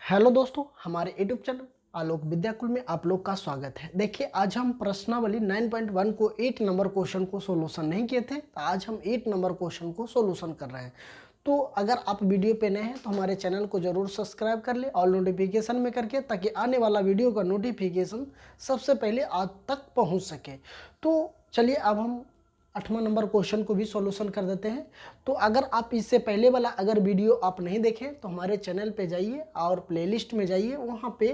Hello दोस्तों, हमारे YouTube channel आलोक विद्याकुल में आप लोग का स्वागत है। देखिए, आज हम प्रश्नावली 9.1 को 8 नंबर क्वेश्चन को सोल्यूशन नहीं किए थे, तो आज हम 8 नंबर क्वेश्चन को सोल्यूशन कर रहे हैं। तो अगर आप वीडियो पे नए हैं तो हमारे चैनल को जरूर सब्सक्राइब कर ले और नोटिफिकेशन में करके, ताकि आने वाला वीडियो का नोटिफिकेशन सबसे पहले आप तक पहुँच सके। तो चलिए अब हम 8वां नंबर क्वेश्चन को भी सॉल्यूशन कर देते हैं। तो अगर आप इससे पहले वाला अगर वीडियो आप नहीं देखें तो हमारे चैनल पे जाइए और प्लेलिस्ट में जाइए, वहाँ पे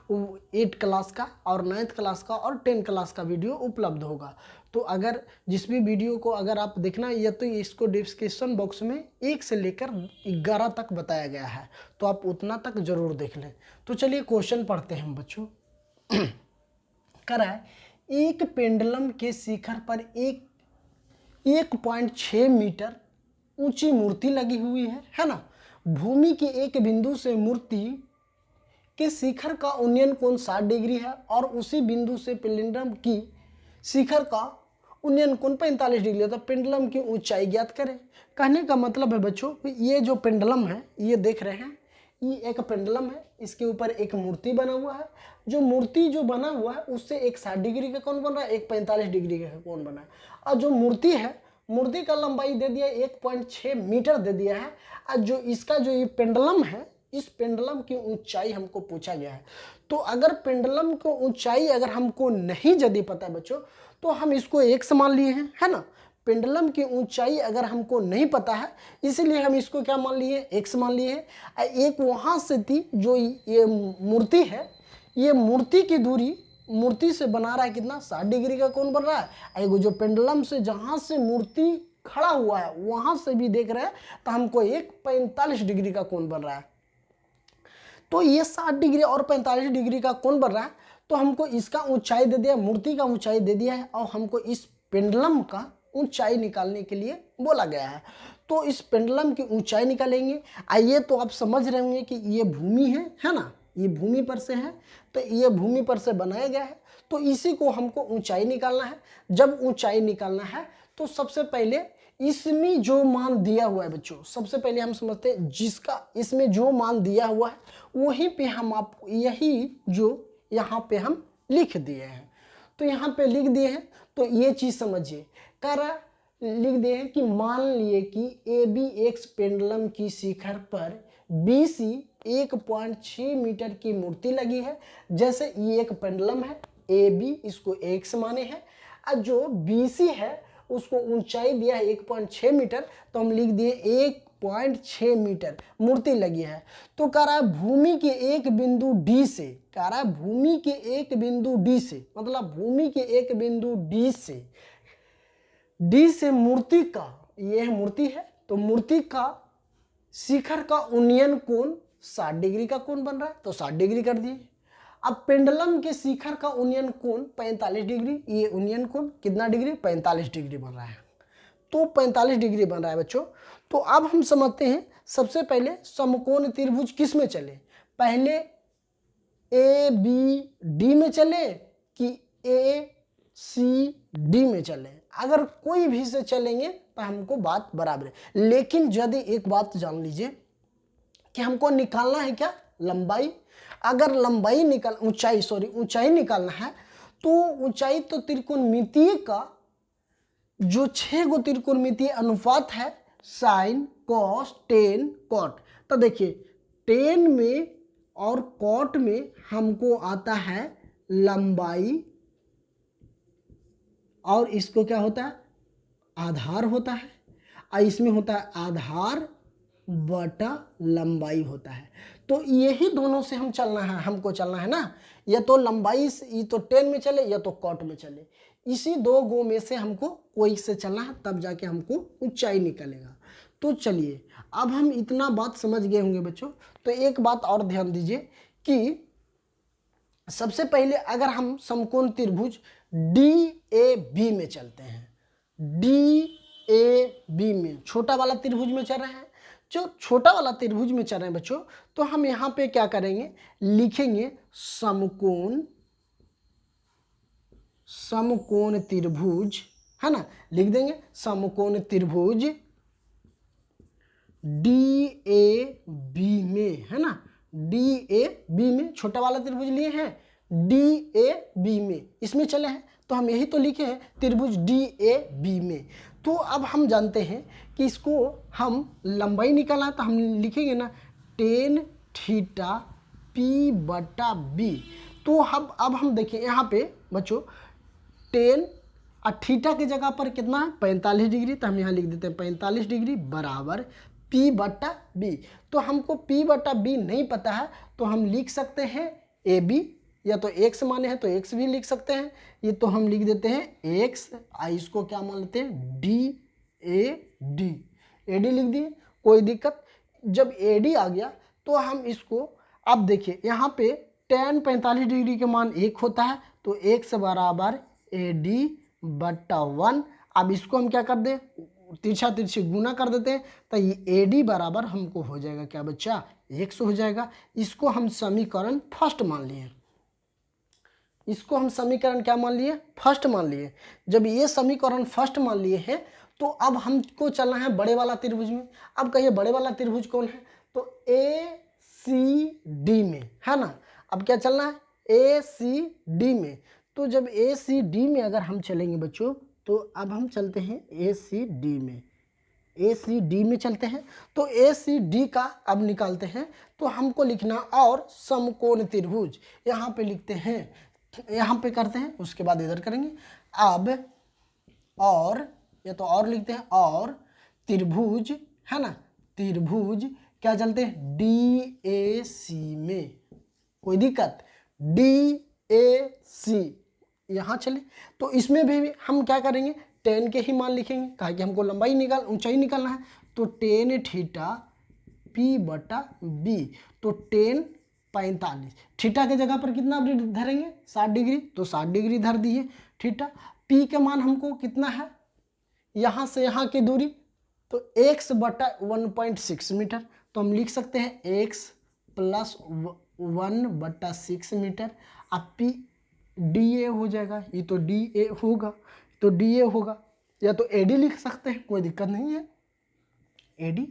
8 क्लास का और 9th क्लास का और 10 क्लास का वीडियो उपलब्ध होगा। तो अगर जिस भी वीडियो को अगर आप देखना है, या तो इसको डिस्क्रिप्शन बॉक्स में 1 से लेकर 11 तक बताया गया है, तो आप उतना तक जरूर देख लें। तो चलिए क्वेश्चन पढ़ते हैं बच्चों। करा है, एक पेंडुलम के शिखर पर 1.6 मीटर ऊंची मूर्ति लगी हुई है ना। भूमि के एक बिंदु से मूर्ति के शिखर का उन्नयन कोण 60 डिग्री है और उसी बिंदु से पेंडुलम की शिखर का उन्नयन कोण 45 डिग्री है। तो पेंडुलम की ऊंचाई ज्ञात करें। कहने का मतलब है बच्चों, ये जो पेंडुलम है, ये देख रहे हैं, ये एक पेंडुलम है, इसके ऊपर एक मूर्ति बना हुआ है। जो मूर्ति जो बना हुआ है उससे एक 60 डिग्री का कोण बन रहा है, एक 45 डिग्री का कोण बना है। और जो मूर्ति है, मूर्ति का लंबाई दे दिया 1.6 मीटर दे दिया है। और जो इसका जो ये पेंडुलम है, इस पेंडुलम की ऊंचाई हमको पूछा गया है। तो अगर पेंडुलम की ऊंचाई अगर हमको नहीं यदि पता है बच्चों, तो हम इसको x मान लिए हैं, है ना। पेंडुलम की ऊंचाई अगर हमको नहीं पता है, इसीलिए हम इसको क्या मान लिए, x मान लिए हैं। एक वहां से थी जो ये मूर्ति है, ये मूर्ति की दूरी मूर्ति से बना रहा है कितना, 60 डिग्री का कोण बन रहा है। एक जो पेंडुलम से जहां से मूर्ति खड़ा हुआ है वहां से भी देख रहे हैं, तो हमको एक 45 डिग्री का कोण बन रहा है। तो ये 60 डिग्री और 45 डिग्री का कोण बन रहा है। तो हमको इसका ऊंचाई दे दिया, मूर्ति का ऊंचाई दे दिया है, और हमको इस पेंडुलम का ऊंचाई निकालने के लिए बोला गया है। तो इस पेंडुलम की ऊंचाई निकालेंगे। आइए, तो आप समझ रहे होंगे कि ये भूमि है ना, ये भूमि पर से है, तो ये भूमि पर से बनाया गया है। तो इसी को हमको ऊंचाई निकालना है। जब ऊंचाई निकालना है तो सबसे पहले इसमें जो मान दिया हुआ है बच्चों, सबसे पहले हम समझते हैं जिसका इसमें जो मान दिया हुआ है वहीं पे हम आपको यही जो यहाँ पे हम लिख दिए हैं। तो यहाँ पे लिख दिए हैं, तो ये चीज समझिए। लिख दिए हैं कि मान लिए कि ABX पेंडुलम की शिखर पर BC 1.6 मीटर की मूर्ति लगी है। जैसे ये एक पेंडुलम है, AB इसको x माने हैं, और जो BC है उसको ऊंचाई दिया है 1.6 मीटर, तो हम लिख दिए 1.6 मीटर मूर्ति लगी है। तो कह रहा है भूमि के एक बिंदु D से, कह रहा है भूमि के एक बिंदु D से, मतलब भूमि के एक बिंदु D से मूर्ति का, यह मूर्ति है, तो मूर्ति का शिखर का उन्नयन कोण 60 डिग्री का कोण बन रहा है, तो 60 डिग्री कर दिए। अब पेंडुलम के शिखर का उन्नयन कोण 45 डिग्री, ये उन्नयन कोण कितना डिग्री, 45 डिग्री बन रहा है। तो 45 डिग्री बन रहा है बच्चों। तो अब हम समझते हैं, सबसे पहले समकोण त्रिभुज किस में चले, पहले ABD में चले कि ACD में चले। अगर कोई भी से चलेंगे तो हमको बात बराबर है। लेकिन यदि एक बात जान लीजिए कि हमको निकालना है क्या, लंबाई। अगर लंबाई ऊंचाई निकालना है, तो ऊंचाई तो त्रिकोणमितीय का जो 6 गो त्रिकोणमितीय अनुपात है, साइन कॉस टेन कॉट। तो देखिए, टेन में और कॉट में हमको आता है लंबाई, और इसको क्या होता है, आधार होता है, और इसमें होता है आधार बटा लंबाई होता है। तो यही दोनों से हम चलना है, हमको चलना है ना, या तो लंबाई ये तो 10 में चले या तो कॉट में चले। इसी 2 गो में से हमको कोई से चलना है, तब जाके हमको ऊंचाई निकलेगा। तो चलिए, अब हम इतना बात समझ गए होंगे बच्चों। तो एक बात और ध्यान दीजिए कि सबसे पहले अगर हम समकोण त्रिभुज DAB में चलते हैं, DAB में छोटा वाला त्रिभुज में चल रहे हैं, जो छोटा वाला त्रिभुज में चल रहे हैं बच्चों, तो हम यहां पे क्या करेंगे, लिखेंगे समकोण त्रिभुज, है ना, लिख देंगे समकोण त्रिभुज DAB में, है ना, डी ए बी में, छोटा वाला त्रिभुज लिए हैं डी ए बी में, इसमें चले हैं तो हम यही तो लिखे हैं त्रिभुज डी ए बी में। तो अब हम जानते हैं कि इसको हम लंबाई निकालना है तो हम लिखेंगे ना टेन थीटा पी बटा बी। तो अब हम देखें यहाँ पे बच्चों टेन और थीटा की जगह पर कितना है 45 डिग्री, तो हम यहाँ लिख देते हैं 45 डिग्री बराबर P बटा बी। तो हमको P बटा बी नहीं पता है तो हम लिख सकते हैं ए बी, या तो x माने हैं तो x भी लिख सकते हैं, ये तो हम लिख देते हैं x, इसको क्या मान लेते हैं D A D, A D लिख दिए, कोई दिक्कत। जब ए डी आ गया तो हम इसको अब देखिए यहाँ पे tan 45 डिग्री के मान 1 होता है तो x बराबर ए डी बट्टा 1। अब इसको हम क्या कर दें तिरछा तिरछी गुना कर देते हैं तो ये ए डी बराबर हमको हो जाएगा क्या बच्चा 100 हो जाएगा। इसको हम समीकरण फर्स्ट मान लिए, इसको हम समीकरण क्या मान लिए फर्स्ट मान लिए। जब ये समीकरण फर्स्ट मान लिए हैं तो अब हमको चलना है बड़े वाला त्रिभुज में। अब कहिए बड़े वाला त्रिभुज कौन है, तो ए सी डी में है ना। अब क्या चलना है ए सी डी में। तो जब ए सी डी में अगर हम चलेंगे बच्चों तो अब हम चलते हैं ए सी डी में, ए सी डी में चलते हैं। तो ए सी डी का अब निकालते हैं तो हमको लिखना और समकोण त्रिभुज यहाँ पे लिखते हैं, यहाँ पे करते हैं उसके बाद इधर करेंगे। अब और या तो और लिखते हैं और त्रिभुज है ना, त्रिभुज क्या चलते हैं डी ए सी में, कोई दिक्कत डी ए सी यहाँ चले। तो इसमें भी हम क्या करेंगे टेन के ही मान लिखेंगे, कहा कि हमको लंबाई ऊंचाई निकालना है। तो टेन थीटा पी बटा बी, तो टेन 45, थीटा के जगह पर कितना धरेंगे 60 डिग्री, तो 60 डिग्री धर दिए थीटा। पी के मान हमको कितना है यहाँ से यहाँ की दूरी, तो x बटा 1.6 मीटर, तो हम लिख सकते हैं x प्लस 1 बटा 6 मीटर। अब पी डी ए हो जाएगा, ये तो डी ए होगा, तो डी ए होगा, या तो ए डी लिख सकते हैं, कोई दिक्कत नहीं है, ए डी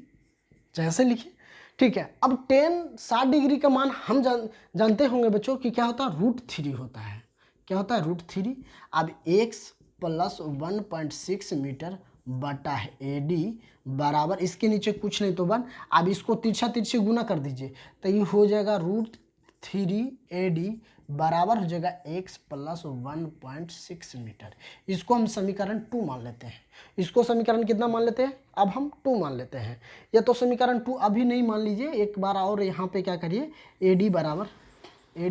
जैसे लिखिए ठीक है। अब टेन 60 डिग्री का मान हम जानते होंगे बच्चों कि क्या होता है √3 होता है, क्या होता है √3। अब x प्लस 1.6 मीटर बटा है ए डी बराबर इसके नीचे कुछ नहीं तो 1। अब इसको तिरछा तिरछी गुना कर दीजिए तो ये हो जाएगा √3 ए डी बराबर हो जाएगा x प्लस 1.6 मीटर। इसको हम समीकरण 2 मान लेते हैं। इसको समीकरण कितना मान लेते हैं अब हम 2 मान लेते हैं, या तो समीकरण 2 अभी नहीं मान लीजिए, एक बार और यहाँ पे क्या करिए ए डी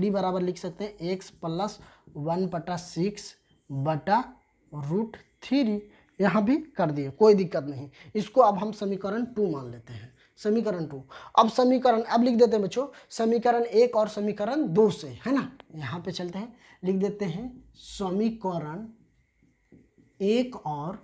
बराबर लिख सकते हैं x प्लस 1/6 बटा √3, यहाँ भी कर दिए कोई दिक्कत नहीं। इसको अब हम समीकरण 2 मान लेते हैं, समीकरण 2। अब समीकरण अब लिख देते हैं बच्चों समीकरण 1 और समीकरण 2 से, है ना। यहाँ पे चलते हैं लिख देते हैं समीकरण 1 और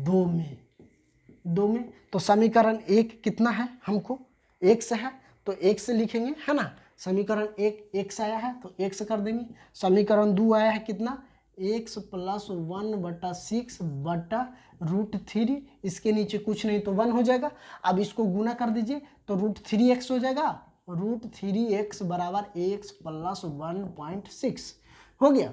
2 में। तो समीकरण 1 कितना है हमको x है तो x लिखेंगे है ना। समीकरण 1 x आया है तो x कर देंगे। समीकरण 2 आया है कितना x प्लस 1/6 बटा √3, इसके नीचे कुछ नहीं तो 1 हो जाएगा। अब इसको गुना कर दीजिए तो √3x हो जाएगा, √3x बराबर x प्लस 1.6 हो गया।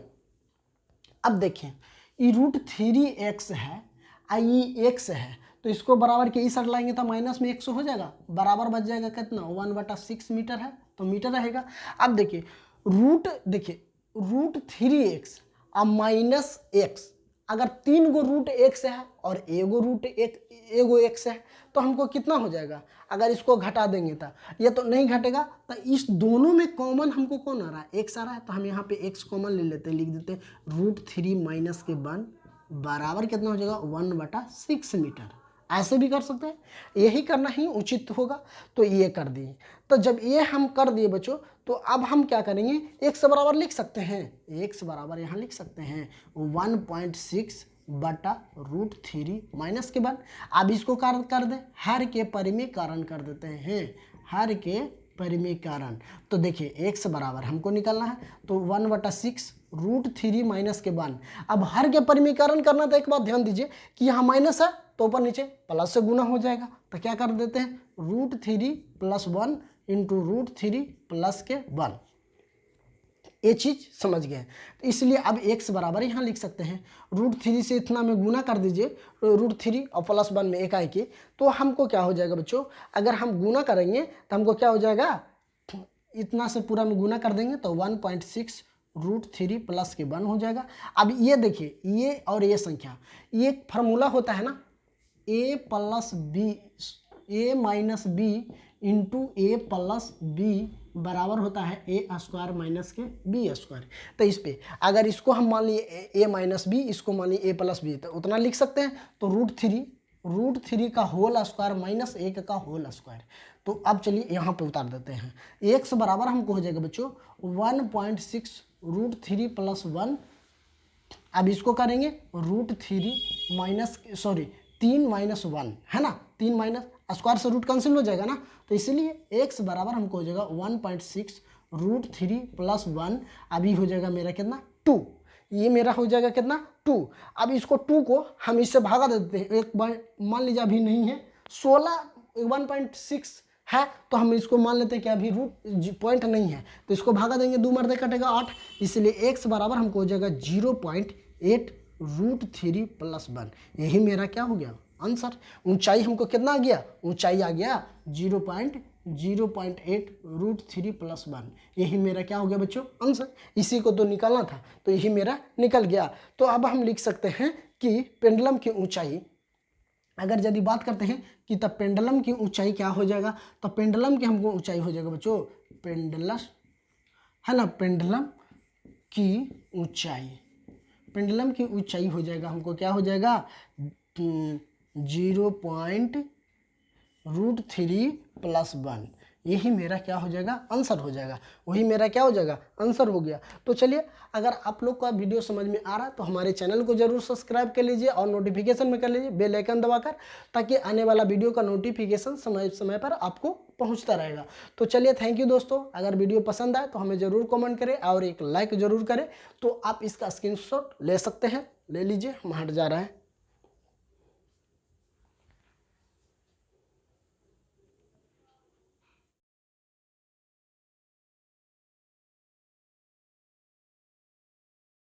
अब देखें ये √3x है ये x है तो इसको बराबर के इस साइड लाएंगे तो माइनस में 100 हो जाएगा, बराबर बच जाएगा कितना 1/6 मीटर है तो मीटर रहेगा। अब देखिए √3x अब माइनस x, अगर 3 गो √x है और एगो x है तो हमको कितना हो जाएगा, अगर इसको घटा देंगे तो ये तो नहीं घटेगा। तो इस दोनों में कॉमन हमको कौन आ रहा है x आ रहा है, तो हम यहाँ पे x कॉमन ले लेते हैं, लिख देते हैं √3 माइनस के 1 बराबर कितना हो जाएगा 1/6 मीटर। ऐसे भी कर सकते हैं, यही करना ही उचित होगा। तो ये कर दिए, तो जब ये हम कर दिए बच्चों तो अब हम क्या करेंगे x बराबर लिख सकते हैं, x बराबर यहाँ लिख सकते हैं 1.6 बटा √3 माइनस के 1। अब इसको कर दें हर के परिमेयकरण कर देते हैं, हर के परिमेयकरण। तो देखिए x बराबर हमको निकालना है तो 1/6 √3 माइनस के 1। अब हर के परिमेयकरण करना तो एक बात ध्यान दीजिए कि यहाँ माइनस है तो ऊपर नीचे प्लस से गुना हो जाएगा, तो क्या कर देते हैं √3 + 1 इंटू √3 प्लस के 1। ये चीज़ समझ गए। तो इसलिए अब x बराबर यहाँ लिख सकते हैं, √3 से इतना में गुना कर दीजिए, √3 और +1 में एक आए के, तो हमको क्या हो जाएगा बच्चों, अगर हम गुना करेंगे तो हमको क्या हो जाएगा, इतना से पूरा में गुना कर देंगे तो 1.6 √3 प्लस के 1 हो जाएगा। अब ये देखिए, ये और ये संख्या, ये फार्मूला होता है ना, a + b a - b into a + b बराबर होता है a² - के b²। तो इस पे अगर इसको हम मान लिए a - b, इसको मान लिए a + b, तो उतना लिख सकते हैं। तो √3 का होल स्क्वायर माइनस 1 का होल स्क्वायर। तो अब चलिए यहाँ पे उतार देते हैं। x बराबर हमको हो जाएगा बच्चों 1.6 √3 + 1। अब इसको करेंगे √3 - 1 है ना, 3 माइनस स्क्वायर से रूट कैंसिल हो जाएगा ना, तो इसलिए x बराबर हमको हो जाएगा 1.6 √3 + 1। अभी हो जाएगा मेरा कितना 2, ये मेरा हो जाएगा कितना 2। अब इसको 2 को हम इससे भागा देते हैं, एक बार मान लीजिए अभी नहीं है 16, 1.6 है तो हम इसको मान लेते हैं कि अभी रूट पॉइंट नहीं है, तो इसको भागा देंगे, 2 मरते कटेगा 8, इसलिए x बराबर हमको हो जाएगा 0.8 √3 + 1। यही मेरा क्या हो गया आंसर। ऊंचाई हमको कितना आ गया, ऊंचाई आ गया 0.08 √3 + 1। यही मेरा क्या हो गया बच्चों आंसर। इसी को तो निकालना था, तो यही मेरा निकल गया। तो अब हम लिख सकते हैं कि पेंडुलम की ऊंचाई, अगर यदि बात करते हैं कि तब पेंडुलम की ऊंचाई क्या हो जाएगा, तो पेंडुलम की हमको ऊंचाई हो जाएगा बच्चों, पेंडुलस है ना, पेंडुलम की ऊंचाई हो जाएगा हमको क्या हो जाएगा 0.3 + 1। यही मेरा क्या हो जाएगा आंसर हो जाएगा, वही मेरा क्या हो जाएगा आंसर हो गया। तो चलिए, अगर आप लोग का वीडियो समझ में आ रहा है तो हमारे चैनल को जरूर सब्सक्राइब कर लीजिए और नोटिफिकेशन में कर लीजिए बेल आइकन दबाकर, ताकि आने वाला वीडियो का नोटिफिकेशन समय समय पर आपको पहुंचता रहेगा। तो चलिए, थैंक यू दोस्तों। अगर वीडियो पसंद आए तो हमें ज़रूर कमेंट करें और एक लाइक ज़रूर करें। तो आप इसका स्क्रीनशॉट ले सकते हैं, ले लीजिए, हम हट जा रहे हैं।